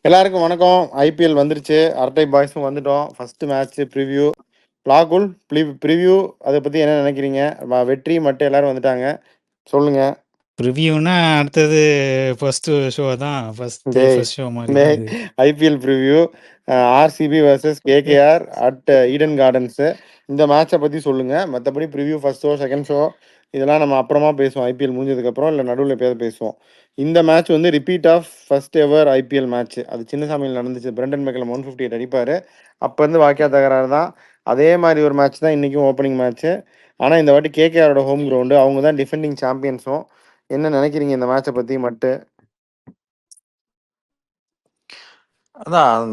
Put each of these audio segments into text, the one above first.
எல்லாருக்கும் வணக்கம். ஐபிஎல் வந்துருச்சு. அரட்டை பாய்ஸும் வந்துட்டோம். First match preview. ராகுல் ப்ரிவ்யூ அதை பற்றி என்ன நினைக்கிறீங்க? வெற்றி மட்டும் எல்லாரும் வந்துட்டாங்க, சொல்லுங்க. ப்ரிவியூனா அடுத்தது ஃபர்ஸ்ட் ஷோ தான். ஃபர்ஸ்ட் ஷோ மாதிரி தான் இது. IPL preview RCB versus KKR at Eden gardens. இந்த மேட்சை பற்றி சொல்லுங்கள். மற்றபடி preview first show, second show இதெல்லாம் நம்ம அப்புறமா பேசுவோம். ஐபிஎல் முடிஞ்சதுக்கப்புறம் இல்லை நடுவில் எப்போயாவது பேசுவோம். இந்த மேட்ச் வந்து repeat of first ever IPL match. அது சின்னசாமியில் நடந்துச்சு. பிரண்டன் மெக்கலம் 158 அடிப்பார். அப்போ இருந்து வாக்கியா தகராறு தான். அதே மாதிரி ஒரு மேட்ச் தான் இன்றைக்கும் ஓப்பனிங் மேட்ச்சு. ஆனால் இந்த வாட்டி கேகேஆரோட ஹோம் கிரவுண்டு. அவங்க தான் டிஃபெண்டிங் சாம்பியன்ஸும். என்ன நினைக்கிறீங்க இந்த மேட்சை பற்றி மட்டும்? அதான்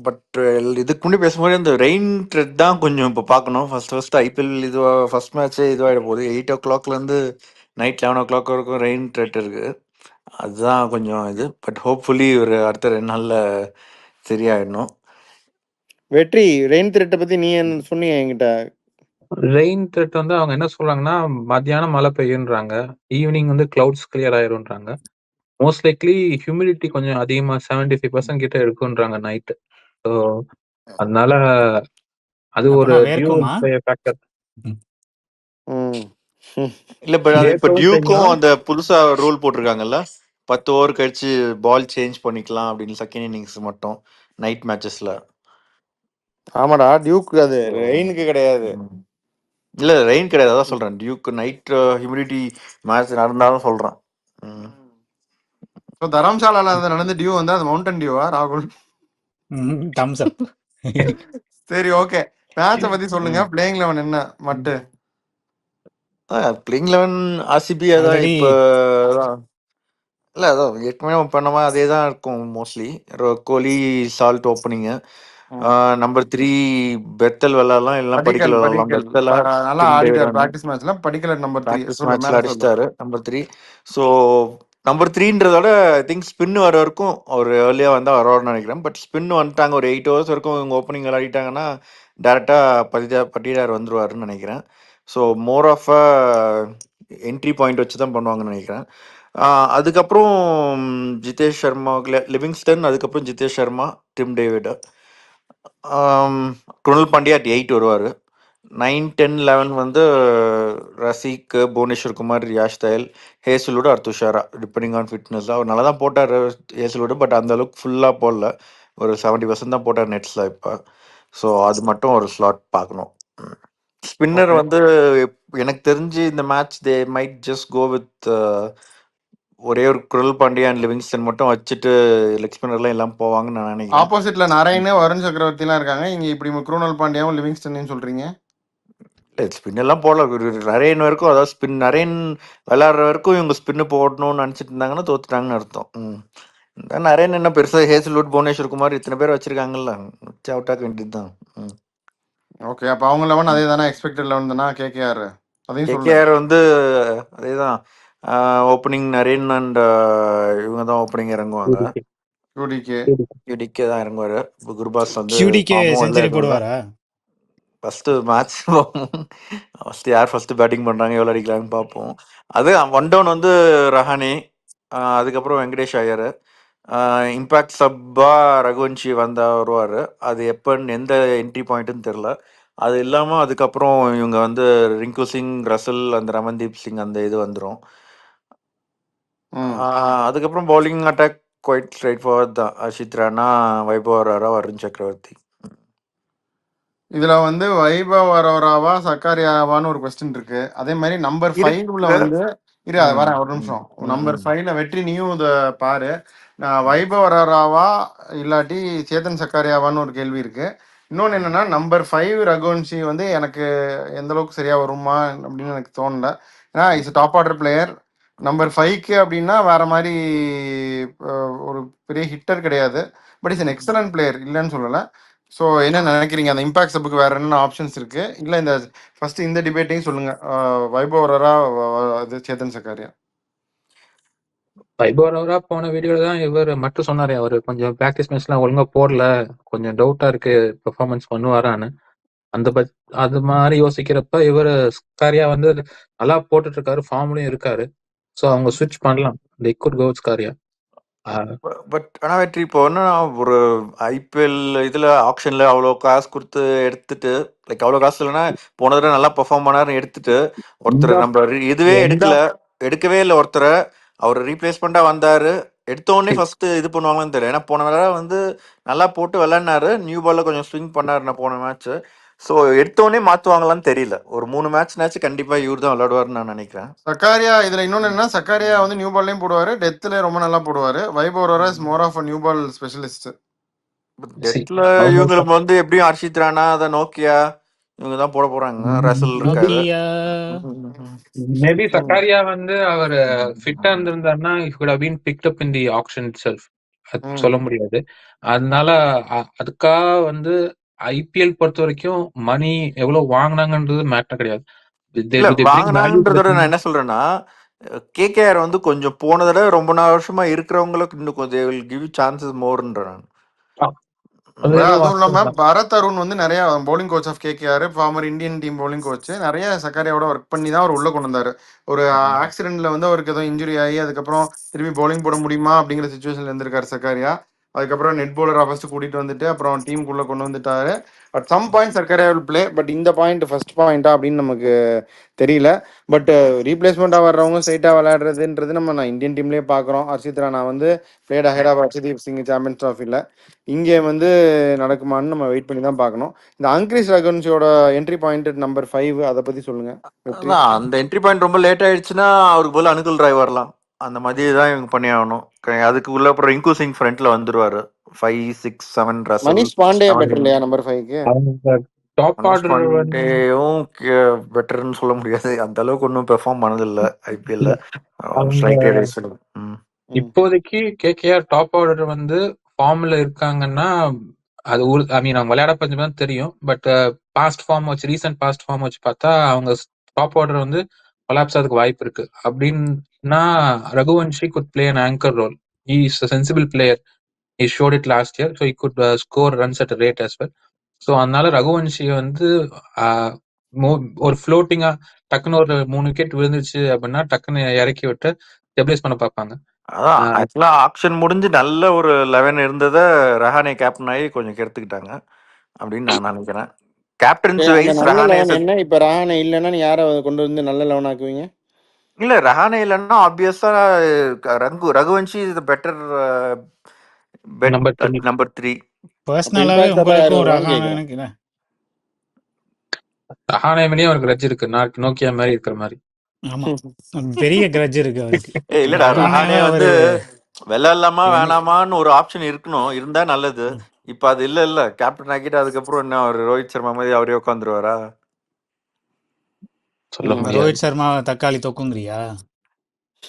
பட் இதுக்கு முன்னாடி பேசும்போது இந்த ரெயின் ட்ரெட் தான் கொஞ்சம் இப்போ பார்க்கணும். ஃபர்ஸ்ட் ஐபிஎல் இது ஃபர்ஸ்ட் மேட்ச்சே இதுவாகிட போகுது. 8 o'clockலேருந்து நைட் 11 o'clock வரைக்கும் ரெயின் ட்ரெட் இருக்குது. அதுதான் கொஞ்சம் இது. பட் ஹோப்ஃபுல்லி ஒரு அடுத்த 2 நாளில் சரியாயிடணும். வெற்றி, ரெயின் த்ரெட்டை பற்றி நீ என்ன சொன்னீங்க என்கிட்ட? ரெயின் த்ரெட் வந்து அவங்க என்ன சொல்றாங்கன்னா, மத்தியானம் மழை பெய்யுன்றாங்க, ஈவினிங் வந்து கிளவுட்ஸ் கிளியர் ஆயிரும்ன்றாங்க. மோஸ்ட் லைக்லி ஹியூமிடிட்டி கொஞ்சம் அதிகமா 75% கிட்ட இருக்குன்றாங்க நைட். ஸோ அதனால அது ஒரு அப்பனா வேர்க்குமா? ஃபேக்டர். இல்லை இப்போ டியூக்கும் அந்த புதுசா ரூல் போட்டிருக்காங்கல்ல, 10 ஓவர் கழிச்சு பால் சேஞ்ச் பண்ணிக்கலாம் அப்படின்னு செகண்ட் இன்னிங்ஸ் மட்டும் நைட் மேட்சஸ்ல. ஆமாடா, டியூக்கு அது ரெயினுக்கு கிடையாது. இல்ல ரெயின் கிடையாது, அதான் சொல்றேன். டியூக்கு நைட் ஹியூமிடிட்டி மேட்ச் நடந்தாலும் சொல்றேன். ஸோ தரம்சாலால அது நடந்த டியூ வந்து அது மவுண்டன் டியூவா ராகுல்? தம்ஸ் அப். சரி, ஓகே. மேட்சை பத்தி சொல்லுங்க. பிளேயிங் 11 என்ன மட்டு? பிளேயிங் 11 ஆர்சிபி அதான் Already இப்போ இல்லை அதான் ஏற்கனவே பண்ணமா அதே தான் இருக்கும் மோஸ்ட்லி. கோலி சால்ட் ஓப்பனிங்கு. நம்பர் 3 பெத்தல் விளாடலாம், எல்லாம் படிக்கல் விளாடலாம். பெத்தலா நல்லா ஆடிட்டார் பிராக்டிஸ் மேட்ச்ல. படிக்கல நம்பர் 3 ப்ராக்டிஸ் மேட்ச்ல அடிச்சிட்டாரு நம்பர் 3. ஸோ நம்பர் 3ன்றதோட ஐ திங்க் ஸ்பின் வர வரைக்கும் அவர் ஏர்லியா வந்தால் வருவார்னு நினைக்கிறேன். பட் ஸ்பின் வந்துட்டாங்க, ஒரு 8 hours வரைக்கும் இவங்க ஓப்பனிங் விளையாடிட்டாங்கன்னா டேரெக்டாக பட்டிடார் வந்துருவாருன்னு நினைக்கிறேன். So more of a entry point வச்சு தான் பண்ணுவாங்கன்னு நினைக்கிறேன். அதுக்கப்புறம் ஜிதேஷ் சர்மா, லிவிங்ஸ்டன், அதுக்கப்புறம் Jitesh Sharma, Tim David, Krunal Pandya at 8 வருவார். 9, 10, 11 வந்து Rasikh, Bhuvneshwar Kumar, Yash Dayal, Hazlewood or Thushara depending on fitness. அவர் நல்லா தான் போட்டார் ஹேசல்வுட், பட் அந்த அளவுக்கு ஃபுல்லாக போடல. ஒரு 70% தான் போட்டார் நெட்ஸில் இப்போ. ஸோ அது மட்டும் ஒரு ஸ்லாட் பார்க்கணும். ஸ்பின்னர் வந்து எனக்கு தெரிஞ்சு இந்த match they might just go with ஒரே ஒரு குரல் பாண்டியா அண்ட் லிவிங்ஸ்டன் மட்டும் வச்சுட்டு லெக் ஸ்பின்னர்லாம் எல்லாம் போவாங்கன்னு நான் நினைக்கிறேன். ஆப்போசிட்ல நரேன், வருண் சக்கரவர்த்திலாம் இருக்காங்க. இங்க இப்படி குருணல் பாண்டியாவும் லிவிங்ஸ்டன் சொல்றீங்க? இல்லை ஸ்பின் எல்லாம் போடல. நரேன் வரைக்கும், அதாவது நரேன் விளையாடுற வரைக்கும் இவங்க ஸ்பின்னு போடணும்னு நினச்சிட்டு இருந்தாங்கன்னா தோத்துட்டாங்கன்னு அர்த்தம். நரேன் என்ன பெருசாக ஹேசல்வுட், புவனேஸ்வர் குமார் இத்தனை பேர் வச்சிருக்காங்கல்ல, வச்சு அவுட் ஆக வேண்டியது தான். ஓகே, அப்போ அவங்க 11 அதே தானே, எக்ஸ்பெக்டட் 11 தானே கேகேஆர்? அதையும் கேகேஆர் வந்து அதே தான். ஓப்பனிங் நரேன் அண்ட் இவங்க தான் ஓப்பனிங் இறங்குவாங்க. யூடிகே தான் இறங்குவாரு. குருபாஸ் வந்து QDK செஞ்சுரி போடுவாரா? ஃபர்ஸ்ட் மேட்ச் ஃபர்ஸ்ட் யார் ஃபர்ஸ்ட் பேட்டிங் பண்றாங்க, எவ்வளோ அடிக்கலான்னு பார்ப்போம். அது ஒன் டவுன் வந்து ரஹானே, அதுக்கப்புறம் வெங்கடேஷ் ஐயர், இம்பாக்ட் சப்பா ரகுவன்ஷி வருவார். அது எப்போன்னு எந்த என்ட்ரி பாயிண்ட்டுன்னு தெரில. அது இல்லாமல் அதுக்கப்புறம் இவங்க வந்து ரிங்கு சிங், ரசல், அந்த ரமன்தீப் சிங் அந்த இது வந்துடும். அதுக்கப்புறம் bowling attack quite straightforward தான். அர்ஷித் ராணா, வைபவ் அரோரா, வருண் சக்கரவர்த்தி. இதுல வந்து வைபவ் அரோராவா சக்காரியாவான்னு ஒரு கொஸ்டின் இருக்கு. அதே மாதிரி நம்பர் 5ல வந்து வரேன் ஒரு நிமிஷம். நம்பர் 5ல வெற்றி, நீயும் இதை பாரு. வைபவ் அரோராவா இல்லாட்டி சேதன் சக்காரியாவான்னு ஒரு கேள்வி இருக்கு. இன்னொன்று என்னன்னா, நம்பர் 5 ரகுவன்ஷி வந்து எனக்கு எந்த அளவுக்கு சரியா வருமா அப்படின்னு எனக்கு தோணல. ஏன்னா is top order player. Number 5க்கு அப்படின்னா வேற மாதிரி ஒரு பெரிய ஹிட்டர் கிடையாது. But is an excellent player, இல்லைன்னு சொல்லலை. ஸோ என்ன நினைக்கிறீங்க? அந்த இம்பாக்ட் சப்புக்கு வேற என்ன ஆப்ஷன்ஸ் இருக்கு? இல்லை இந்த ஃபர்ஸ்ட் இந்த டிபேட்டையும் சொல்லுங்க. வைபவ் அரோரா, அது சேதன் சக்காரியா. வைபவ் அரோரா போன வீடியோல தான் இவர் மட்டும் சொன்னாரு, அவர் கொஞ்சம் ப்ராக்டிஸ் மேட்ச்லாம் ஒழுங்கா போடல, கொஞ்சம் டவுட்டா இருக்கு பெர்ஃபார்மன்ஸ் பண்ணுவாரான்னு. அது மாதிரி யோசிக்கிறப்ப இவர் ஸ்காரியா வந்து நல்லா போட்டுட்டு இருக்காரு, ஃபார்ம்லயும் இருக்காரு. ஸோ அவங்க ஸ்விட்ச் பண்ணலாம். they could go with Sakariya. But ஆனா வெற்றி இப்போ என்ன ஒரு ஐபிஎல் இதுல ஆக்ஷன்ல அவ்வளோ காசு கொடுத்து எடுத்துட்டு லைக் அவ்வளோ காசு இல்லைன்னா போன தடவை நல்லா பெர்ஃபார்ம் பண்ணாருன்னு எடுத்துட்டு ஒருத்தர் எந்த நம்ம இதுவே எந்த எடுக்கவே இல்லை ஒருத்தரை அவர் ரீப்ளேஸ்மெண்டா வந்தாரு எடுத்த உடனே ஃபர்ஸ்ட் இது பண்ணுவாங்கன்னு தெரியல ஏன்னா போன தடவை வந்து நல்லா போட்டு விளையாடினாரு நியூ பால்ல கொஞ்சம் ஸ்விங் பண்ணாரு நான் போன மேட்ச் ஸோ எடுத்த உடனே மாத்துவாங்களான்னு தெரியல ஒரு 3 மேட்ச்னாச்சும் கண்டிப்பா இவர் தான் விளையாடுவாருன்னு நான் நினைக்கிறேன் சக்காரியா இதுல இன்னொன்னு என்ன, சக்காரியா வந்து நியூ பால்லையும் போடுவாரு, டெத்ல ரொம்ப நல்லா போடுவாரு. வைபவ் வர is more of new ball specialist. டெத்ல அவங்க இவங்களுக்கு வந்து எப்படியும் ஹர்ஷித் ராணா அதை நோக்கியா இவங்க தான் போட போறாங்க ரசல் இருக்காரு நோக்கியா மேபி சக்காரியா வந்து அவர் ஃபிட்டா இருந்திருந்தாருன்னா it could have been picked up in the action itself. அது சொல்ல முடியாது. அதனால அதுக்காக வந்து ஐபிஎல் பொறுத்த வரைக்கும் மணி எவ்வளவு வாங்குனாங்கன்றது மேட்டர் கிடையாது. இல்ல They bring value to the வாங்கினாங்கன்றதோட team. நான் என்ன சொல்றேன்னா கேகேஆர் வந்து கொஞ்சம் போன தடவை ரொம்ப நாள் வருஷமா இருக்கிறவங்களுக்கு இன்னும் கொஞ்சம் கிவ் சான்சஸ் மோர்ன்ற நான் அது ஏதோ அதுவும் இல்லாம வாஸ்தவம் தான். பரத் அருண் வந்து நிறைய bowling coach of KKR, former Indian team bowling coach, நிறைய சக்காரியாவோட ஒர்க் பண்ணி தான் அவர் உள்ள கொண்டு வந்தாரு. ஒரு ஆக்சிடென்ட்ல வந்து அவருக்கு ஏதோ இன்ஜுரி ஆகி அதுக்கப்புறம் திரும்பி பவுலிங் போட முடியுமா அப்படிங்கிற சுச்சுவேஷன்ல இருந்திருக்காரு சக்காரியா. அதுக்கப்புறம் நெட் பவுலரா ஃபர்ஸ்ட் கூட்டிட்டு வந்துட்டு அப்புறம் டீமுக்குள்ள கொண்டு வந்துட்டாரு. At some point Sakariya will play, but இந்த பாயிண்ட் ஃபர்ஸ்ட் பாயிண்டா அப்படின்னு நமக்கு தெரியல. பட் ரீப்ளேஸ்மெண்டா வர்றவங்க ஸ்ட்ரைட்டா விளையாடுறதுன்றது நான் இந்தியன் டீம்லயே பாக்குறோம். ஹர்ஷித் ராணா வந்து played ahead of Harshdeep Singh champions ட்ராஃபில. இங்கே வந்து நடக்குமான்னு நம்ம வெயிட் பண்ணி தான் பார்க்கணும். இந்த அங்கிரிஷ் ரகுவன்ஷியோட என்ட்ரி பாயிண்ட் நம்பர் 5 அதை பத்தி சொல்லுங்க வெற்றி. அதான் அந்த என்ட்ரி பாயிண்ட் ரொம்ப லேட் ஆயிடுச்சுன்னா அவருக்கு போல அனுகுல் ராய் வரலாம் அந்த மாதிரி தான் இவங்க பண்ணி ஆகணும் அதுக்கு உள்ள அப்புறம் ரிங்கு சிங் ஃப்ரண்ட்ல வந்துருவாரு 5, 6, 7 ரசல் மனிஷ் பாண்டே பெட்டர் இல்லையா நம்பர் 5க்கு? அவங்க டாப் மனோஜ் ஆர்டர் வந்து பாண்டேயும் பெட்டர்னு சொல்ல முடியாது அந்த அளவுக்கு ஒன்றும் பெர்ஃபார்ம் பண்ணதில்லை ஐபிஎல்ல அவங்க ஸ்ட்ரைக் ரேட். இப்போதைக்கு கேகேஆர் டாப் ஆர்டர் வந்து ஃபார்ம்ல இருக்காங்கன்னா அது ஐ மீன் அவங்க விளையாட பத்தி தான் தெரியும். பட் பாஸ்ட் ஃபார்ம் வச்சு ரீசன்ட் பாஸ்ட் ஃபார்ம் வச்சு பார்த்தா அவங்க டாப் ஆர்டர் வந்து கொலாப்ஸ் ஆகிறதுக்கு வாய்ப்பு இருக்கு. அப்படின்னா Raghuvanshi good play an anchor role. He is a sensible player. He showed it last year, so he could score runs at a rate as well. So அதனால ரகுவன்ஷி வந்து ஒரு ஃப்ளோட்டிங்கா டக்குன்னு ஒரு 3 விக்கெட் விழுந்துச்சு அப்படின்னா டக்குன்னு இறக்கி விட்டு ஸ்டெபிலைஸ் பண்ண பார்ப்பாங்க. அதான் ஆக்சுவலா ஆக்ஷன் முடிஞ்சு நல்ல ஒரு 11 இருந்ததை ரஹானே கேப்டன் ஆகி கொஞ்சம் கெடுத்துக்கிட்டாங்க அப்படின்னு நான் நினைக்கிறேன். கேப்டன்ஸ் அந்த வைஸ் நல்ல ரஹானே 11 என்ன? இப்ப ரஹானே இல்லைன்னா நீ யாரை கொண்டு வந்து நல்ல 11 ஆக்குவீங்க? இல்ல ரஹானே இல்லைன்னா ஆப்வியஸா Raghuvanshi is better bet number 3 number 3. பர்சனலாவே இம்பாக்ட் யார் உங்களுக்கும் வருவான்னு ரஹானா கேக்குறேன். எனக்கு ரஹானேமிலேயே அவருக்கு ரஜ் இருக்கு. நோக்கியா மாதிரி இருக்கிற மாதிரி. ஆமா பெரிய கிரட்ஜ் இருக்கு அவருக்கு. இல்லடா ரஹானே ரஹானே வந்து விளையாடலாமா என்ன- வேணாமான்னு ஒரு ஆப்ஷன் இருக்கணும், இருந்தா நல்லது. இப்ப அது இல்ல கேப்டன் ஆக்கிட்டு அதுக்கப்புறம் என்ன அவர் ரோஹித் சர்மா மாதிரி அவரே உட்காந்துருவாரா? சொல்ல முடியாது. ரோஹித் சர்மா தக்காளி தொக்குங்கிறியா?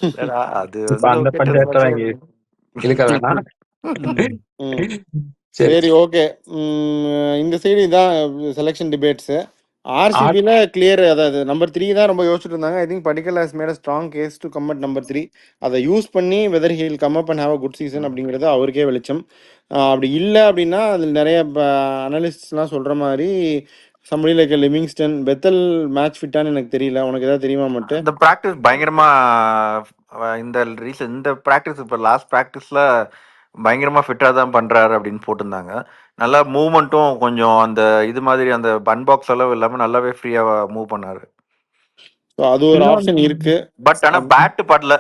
இல்லடா அது இப்ப அந்த okay, பஞ்சாயத்தை test வாங்கி match. இழுக்க வேணாம். சரி சரி, ஓகே. இந்த சைடு இதான் செலெக்ஷன் டிபேட்ஸ். ஆர்சிபியில் கிளியர், அதாவது நம்பர் 3 தான் ரொம்ப யோசிச்சுட்டு இருந்தாங்க. I think Padikkal has made a strong case to come at number 3. அதை யூஸ் பண்ணி whether he'll come up and have a good season அப்படிங்கிறது அவருக்கே வெளிச்சம். அப்படி இல்லை அப்படின்னா அதில் நிறைய அனலிஸ்ட்லாம் சொல்கிற மாதிரி somebody like Livingstone, Bethell match ஃபிட்டான்னு எனக்கு தெரியல. உனக்கு ஏதாவது தெரியுமா மட்டும்? இந்த பிராக்டிஸ் பயங்கரமா இந்த பிராக்டிஸ் இப்போ லாஸ்ட் பிராக்டிஸ்ல பயங்கரமா ஃபிட்டா தான் பண்றாரு அப்படின்னு போட்டிருந்தாங்க. நல்லா மூவ்மெண்ட்டும் கொஞ்சம் அந்த இது மாதிரி அந்த பன் பாக்ஸ் அளவு இல்லாம நல்லாவே ஃப்ரீயா மூவ் பண்ணாரு. அது ஒரு ஆப்ஷன் இருக்கு. பட் ஆனா பேட் படல,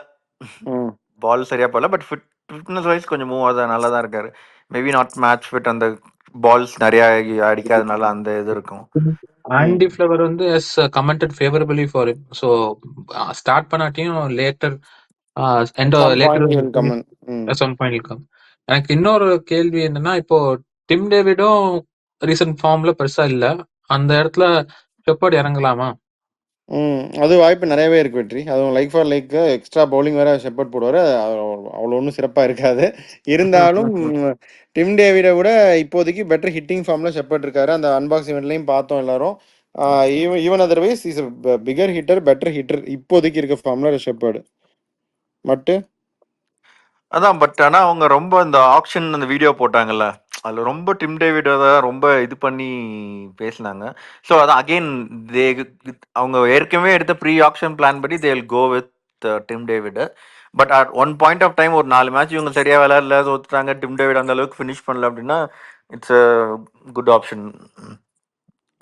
பால் சரியா படல. பட் ஃபிட்னஸ் வைஸ் கொஞ்சம் மூவ் ஆகுது, நல்லா தான் இருக்காரு. மேபி நாட் மேட்ச் ஃபிட், அந்த பால்ஸ் நிறைய அடிக்காதனால அந்த இது இருக்கும். ஆண்டி ஃப்ளவர் வந்து has commented favourably for him. So start பண்ணாட்டியும் லேட்டர் எனக்கு இன்னொரு கேள்வி என்னன்னா, இப்போ டிம் டேவிடும் ரீசன்ட் ஃபார்ம்ல பெருசா இல்ல, அந்த இடத்துல ஷெப்பர்ட் இறங்கலாமா? அது வாய்ப்பு நிறையவே இருக்கு வெற்றி. அதுவும் like for like extra bowling வேற ஷெப்பர்ட் போடுவாரு. அவ்வளோ ஒன்றும் சிறப்பாக இருக்காது. இருந்தாலும் டிம் டேவிடை விட இப்போதைக்கு பெட்டர் ஹிட்டிங் ஃபார்ம்ல ஷெப்பர்ட் இருக்காரு. அந்த அன்பாக்ஸ் ஈவெண்ட்லையும் பார்த்தோம் எல்லாரும். Even otherwise is bigger hitter, better hitter இப்போதைக்கு இருக்க ஃபார்ம்ல ஷெப்பர்டு மட்டும். அதான் பட் ஆனா அவங்க ரொம்ப இந்த ஆக்ஷன் அந்த வீடியோ போட்டாங்கல்ல, அதுல ரொம்ப டிம் டேவிட் தான் ரொம்ப இது பண்ணி பேசினாங்க. ஸோ அதான் அகெயின் அவங்க ஏற்கனவே எடுத்த ப்ரீ ஆக்ஷன் பிளான் படி they will go with Tim David. But at one point of time ஒரு 4 மேட்ச் இவங்க சரியா விளையாடல, தோத்துட்டாங்க, டிம் டேவிட் அந்த அளவுக்கு ஃபினிஷ் பண்ணல அப்படின்னா இட்ஸ் அ குட் ஆப்ஷன்.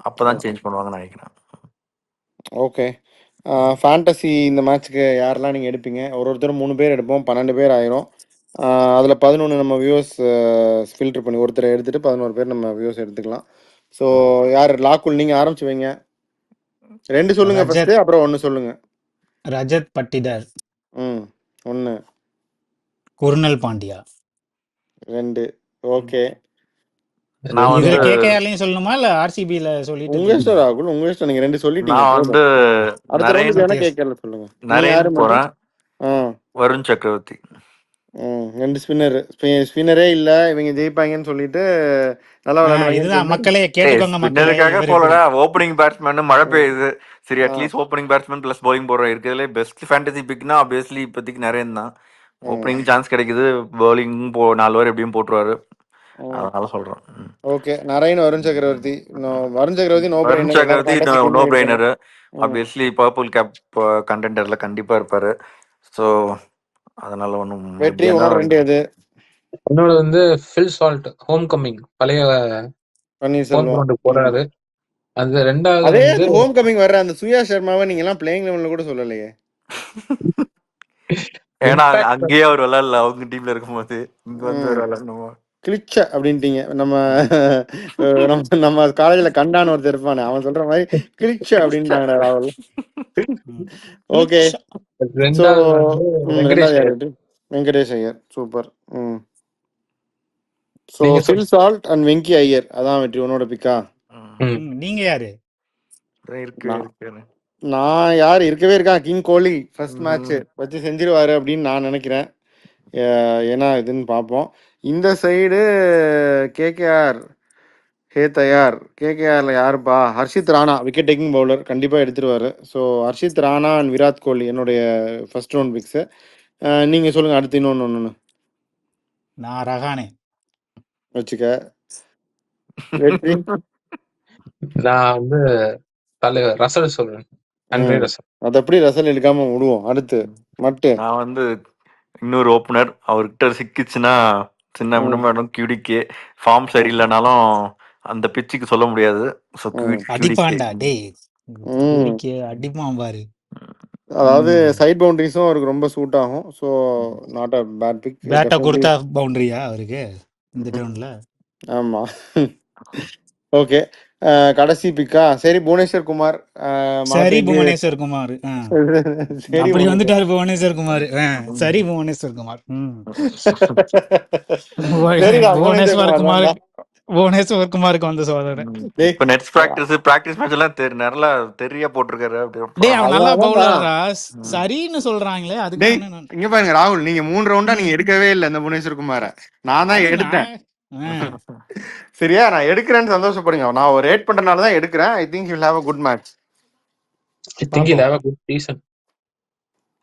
அப்பதான் சேஞ்ச் பண்ணுவாங்கன்னு நினைக்கிறேன். ஓகே. ஃபேண்டசி இந்த மேட்ச்சுக்கு யாரெல்லாம் நீங்கள் எடுப்பீங்க? ஒருத்தர் 3 பேர் எடுப்போம், 12 பேர் ஆயிரும். அதில் 11 நம்ம வியூவர்ஸ் ஃபில்டர் பண்ணி ஒருத்தரை எடுத்துட்டு 11 பேர் நம்ம வியூவர்ஸ் எடுத்துக்கலாம். ஸோ யார் லாக்குள் நீங்கள் ஆரம்பிச்சு வைங்க. 2 சொல்லுங்க ரஜத் ஃபர்ஸ்ட், அப்புறம் 1 சொல்லுங்க. ரஜத் பட்டிதார், 1 குருணல் பாண்டியா. 2 ஓகே. நான் இதுல வந்து கேகேஆர்லயும் சொல்லணுமா இல்ல ஆர்சிபில சொல்லிட்டு உங்க இஷ்டம் போயிடுமா? ராகுல், உங்க இஷ்டம். நீங்கள் 2 சொல்லிட்டீங்க நான் போதும். வந்து அடுத்த நரேன் ரவுண்டுக்கு வேணா சத்யஸ் கேட்கல சொல்லுங்க. நீங்க நரேன் யாரு மட்டும்? போறேன், வருண் சக்கரவர்த்தி. 2 ஸ்பின்னர். ஸ்பின்னரே இல்லை இவங்க ஜெயிப்பாங்கன்னு சொல்லிட்டு நல்லா விளையாடுவாங்கன்னு இதுதான் சொல்லி. மக்களே டேய் கேட்டுக்கோங்க மக்களே, ஸ்பின்னருக்காக இவர் போலடா, இப்படி ஓப்பனிங் பேட்ஸ்மேன் மழை ஓ, பெய்யுது. சரி ஆ, at least opening batsman plus bowling போடுற இருக்கிறதுல பெஸ்ட் ஃபேண்டசி பிக்னா ஆப்வியஸ்லி இப்போதைக்கு நரேன் தான். ம், ஓப்பனிங் சான்ஸ் கிடைக்குது, bowling 4 ஓவர் எப்படியும் போட்டுருவாரு, ம். அதனால சொல்றேன். ஓகே. நரேன், வருண் சக்கரவர்த்தி. வருண் சக்கரவர்த்தி நோ வருண் பிரெயினர், எல்லாரும் சக்கரவர்த்தி ஃபேண்டசி நோ டீம்ல இருக்காங்க. பிரெய்னர், ம், ஆப்வியஸ்லி பர்பிள் கேப் கண்டெண்டர்ல கண்டிப்பா இருப்பாரு. ஸோ அதனால ஒன்றும் வெற்றி. எப்படியா உன்னோட 2 இருந்தாலும் எது? என்னோட வந்து ஃபில் சால்ட் ஹோம் கம்மிங் பழைய ஹோம் பன்னீர்செல்வம். கிரவுண்டுக்கு ம். போறாரு. அது 2வது அதே வந்து அந்த ஹோம் கமிங் வர்ற அந்த சுயா சர்மாவை நீங்க எல்லாம் பிளேயிங் லெவல்ல கூட சொல்லலையே. ஏன்னா இம்பாக்ட். அங்கேயே அவர் விளையாடல, அவங்க டீம்ல இருக்கும்போது இங்க வந்து ம். ஒரு விளையாடணுமா. கிளிச்ச அப்படின்ட்டீங்க. நம்ம நம்ம நம்ம காலேஜ்ல கண்டான ஒருத்தர் இருப்பானே, அவன் சொல்ற மாதிரி கிளிச்ச அப்படின்ட்டாங்க ராகுல். ம். ஓகே. கிளிச்சா. ஸோ 2வது வந்து 2வது வெங்கடேஷ் யார் ஐயர். வெற்றி? வெங்கடேஷ் ஐயர். சூப்பர். ஸோ நீங்க Phil Salt and Venky Iyer, அதான் வெற்றி. உன்னோட பிக்கா? ம். நீங்க யாரு? இருக்கு நான் இருக்கு. நான் யார் இருக்கவே இருக்கான், கிங் கோலி ஃபர்ஸ்ட் மேட்ச் ம். வச்சு செஞ்சிருவாரு அப்படின்னு நான் நினைக்கிறேன். ஏன்னா இதுன்னு பார்ப்போம். இந்த சைடு கேகேஆர். ஹே தயார். கேகேஆர்ல யாருப்பா? Harshit Rana, wicket taking bowler, கண்டிப்பாக எடுத்துருவாரு. ஸோ ஹர்ஷித் ராணா அண்ட் விராட் கோலி என்னுடைய ஃபர்ஸ்ட் ரவுண்ட் பிக்ஸு. நீங்கள் சொல்லுங்கள் அடுத்து இன்னொன்று நான் ரஹானே. வச்சுக்க. வெற்றி. நான் வந்து தலைவர் ரசல் சொல்றேன். Andre Russell. அது எப்படி ரசல் எடுக்காம விடுவோம். அடுத்து மட்டு. நான் வந்து இன்னொரு ஓப்பனர், அவர்கிட்ட சிக்கிச்சுன்னா சின்ன மினிமம் கியூடிக்கு ஃபார்ம் சரியில்லைனாலும் அந்த பிச்சுக்கு சொல்ல முடியாது. ஸோ அடிப்பான்டா டேய், ம். குடிக்க அடிப்பான் பாரு. அதாவது சைட் பவுண்டரிஸும் அவருக்கு ரொம்ப சூட் ஆகும். So not a bad pick. பேட்டை கொடுத்தா பவுண்டரியா அவருக்கு இந்த டவுன்ல? ஆமாம். ஓகே. கடைசி பிக்கா? சரி புவனேஸ்வர் குமார். சரி மாசைக்கு புவனேஸ்வர் குமார். சரி அப்படி புவனேஸ்வர். வந்துட்டாரு புவனேஸ்வர் குமார். சரி புவனேஸ்வர் குமார். சரிடா புவனேஸ்வர் புவனேஸ்வர் குமார் குமார், தான். புவனேஸ்வர் குமாருக்கு வந்த சோதனை. டேய் இப்போ நெட்ஸ் ப்ராக்டிஸ் மேட்ச் எல்லாம் நல்லா தெரிய போட்டிருக்காரு. டேய் அவன் நல்லா அதான்டா. பவுலர்ரா, சரின்னு சொல்றாங்களே அதுக்கு டேய் என்ன? இங்க பாருங்க ராகுல், நீங்க 3 ரவுண்டா நீங்க எடுக்கவே இல்லை இந்த புவனேஸ்வர் குமார. நான் தான் அது எடுத்தேன். நான் சரியா? நான் எடுக்கிறேன்னு சந்தோஷப்படுங்க. நான் ஒரு ரேட் பண்றதுனால தான் எடுக்கிறேன். I think you will have a good match. I think he'll have a good season.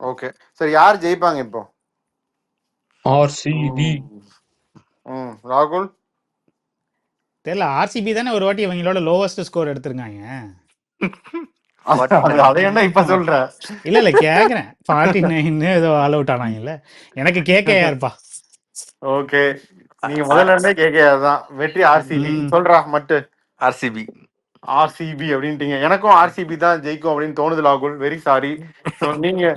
Okay. சரி யார் ஜெயிப்பாங்க இப்போ? RCB. ராகுல். தெரியல. ஆர்சிபி தானே ஒரு வாட்டி இவங்களோட லோவஸ்ட் ஸ்கோர் எடுத்திருக்காங்க. அதை என்ன இப்ப சொல்ற? இல்ல கேக்குறேன். 49 ஏதோ ஆல் அவுட் ஆனாங்கல்ல. எனக்கு கேகேஆர்ப்பா. ஓகே. நீங்க முதல்ல இருந்தே கேகேஆர். வெற்றி ஆர்சிபி. சொல்றா மட்டு. ஆர்சிபி அப்படின்ட்டீங்க. எனக்கும் ஆர்சிபி தான் ஜெயிக்கும் அப்படின்னு தோணுது ராகுல். Very sorry. நீங்க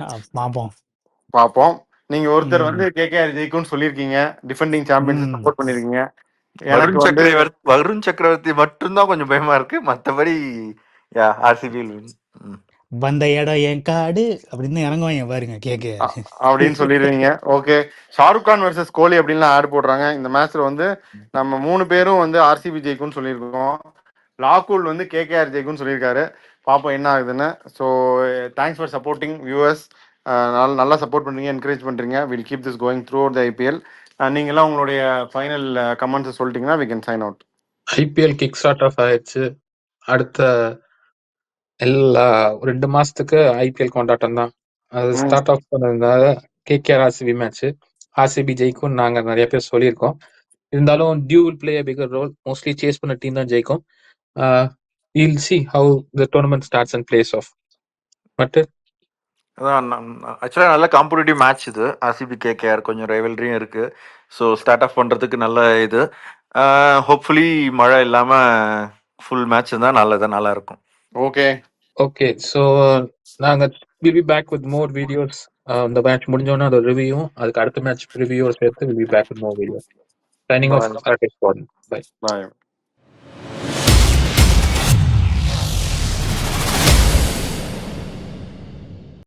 பாப்போம். நீங்க ஒருத்தர் வந்து கேகேஆர் ஜெயிக்கும்னு சொல்லிருக்கீங்க. டிஃபெண்டிங் சாம்பியன்ஸ் சப்போர்ட் பண்ணிருக்கீங்க. வருண் சக்கரவர்த்தி மட்டும்தான் கொஞ்சம் பயமா இருக்கு. மற்றபடி ஆர்சிபி வந்த இடம் என் காடு அப்படின்னு இறங்குவாங்க பாருங்க கேகேஆர் அப்படின்னு சொல்லிடுவீங்க. ஓகே. ஷாருக் கான் வர்சஸ் கோலி அப்படின்லாம் ஆட் போடுறாங்க. இந்த மேட்ச்ல வந்து நம்ம 3 பேரும் வந்து ஆர்சிபி ஜெயிக்கும்னு சொல்லியிருக்கோம். லாகுல் வந்து கேகேஆர் ஜெயிக்கும்னு சொல்லியிருக்காரு. பார்ப்போம் என்ன ஆகுதுன்னு. So thanks for supporting viewers. நல்லா சப்போர்ட் பண்ணுறீங்க, என்கரேஜ் பண்ணுறீங்க. Will keep this going throughout the IPL. நீங்களாம் உங்களுடைய ஃபைனல் கமெண்ட்ஸ் சொல்லிட்டீங்கன்னா we can sign out. IPL kick start off ஆயிடுச்சு. அடுத்த எல்லா 2 மாசத்துக்கு ஐபிஎல் கொண்டாட்டம் தான். அது ஸ்டார்ட் ஆஃப் பண்ணதுனால கேகேஆர் ஆர்சிபி மேட்ச். ஆர்சிபி ஜெயிக்கும் நாங்க நிறைய பேர் சொல்லியிருக்கோம். இருந்தாலும் dew will play a bigger role. Mostly chase பண்ண டீம் தான் ஜெயிக்கும். we'll see how the tournament starts and plays off. But அதான் ஆக்சுவலாக நல்ல காம்படிட்டிவ் மேட்ச் இது. ஆர்சிபி கேகேஆர் கொஞ்சம் ரைவல்ரியும் இருக்குது. ஸோ ஸ்டார்ட் ஆஃப் பண்ணுறதுக்கு நல்ல இது. ஹோப்ஃபுல்லி மழை இல்லாமல் ஃபுல் மேட்ச் இருந்தால் நல்லா இருக்கும். Okay okay. ஸோ நாங்க will be back with more videos. இந்த மேட்ச் முடிஞ்சோன்னா அதோட ரிவ்யூவும் அதுக்கு அடுத்த மேட்ச் ரிவ்யூ சேர்த்து will be back with more videos. Signing off. Bye. Bye. Bye.